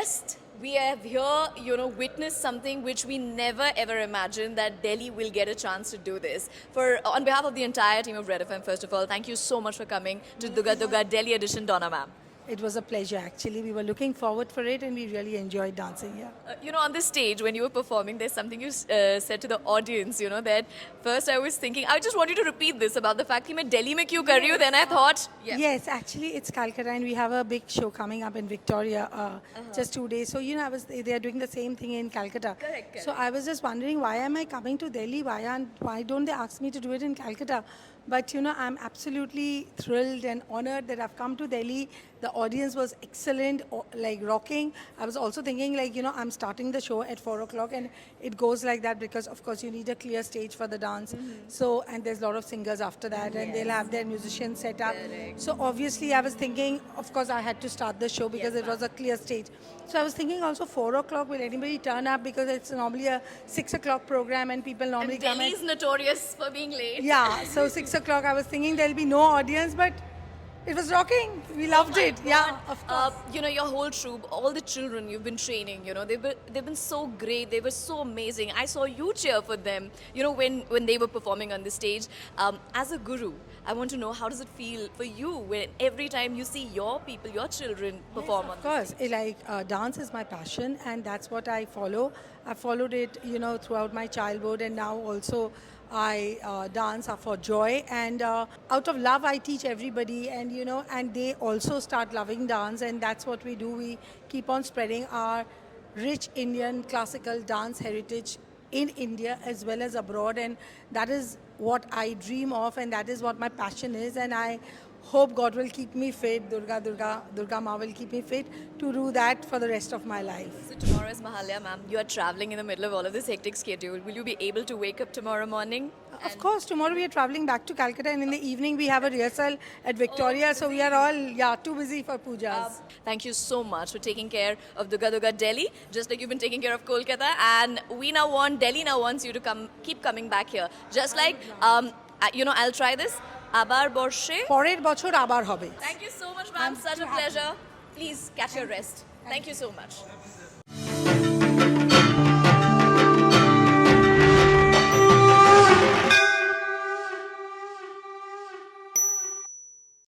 rest, we have here, witnessed something which we never ever imagined that Delhi will get a chance to do this. On behalf of the entire team of Red FM, first of all, thank you so much for coming to Duga Duga Delhi edition, Donna ma'am. It was a pleasure actually. We were looking forward for it and we really enjoyed dancing here. On the stage, when you were performing, there's something you said to the audience, that first I was thinking, I just want you to repeat this about the fact that मैं Delhi में क्यों कर रही हूँ, then I thought, yeah. Yes, actually it's Calcutta and we have a big show coming up in Victoria just 2 days. So, they are doing the same thing in Calcutta. Correct. So I was just wondering, why am I coming to Delhi? Why don't they ask me to do it in Calcutta? But, I'm absolutely thrilled and honored that I've come to Delhi. The audience was excellent, like rocking. I was also thinking I'm starting the show at 4 o'clock and it goes like that because of course you need a clear stage for the dance. So, and there's a lot of singers after that and they'll have their musicians set up. So obviously I was thinking, of course I had to start the show because it was a clear stage. So I was thinking also 4 o'clock, will anybody turn up because it's normally a 6 o'clock program and people normally come Delhi is notorious for being late. Yeah, so 6 o'clock I was thinking there'll be no audience, but it was rocking. We loved it. God. Yeah, of course. Your whole troupe, all the children you've been training, they've been so great. They were so amazing. I saw you cheer for them, when they were performing on the stage. As a guru, I want to know, how does it feel for you when every time you see your people, your children perform on Of course, dance is my passion and that's what I follow. I followed it, throughout my childhood and now also I dance for joy and out of love I teach everybody and and they also start loving dance and that's what we do. We keep on spreading our rich Indian classical dance heritage in India as well as abroad and that is what I dream of and that is what my passion is and I hope God will keep me fit, Durga Ma will keep me fit to do that for the rest of my life. So tomorrow is Mahalya, ma'am. You are traveling in the middle of all of this hectic schedule. Will you be able to wake up tomorrow morning? Of course, tomorrow we are traveling back to Calcutta and in the evening we have a rehearsal at Victoria. So we are all, too busy for pujas. Thank you so much for taking care of Duga Duga Delhi, just like you've been taking care of Kolkata. And Delhi now wants you to keep coming back here. Just like, I'll try this. Abar borshe. পরের বছর আবার হবে. Thank you so much, ma'am. Such a pleasure. Please catch your rest. Thank you so much.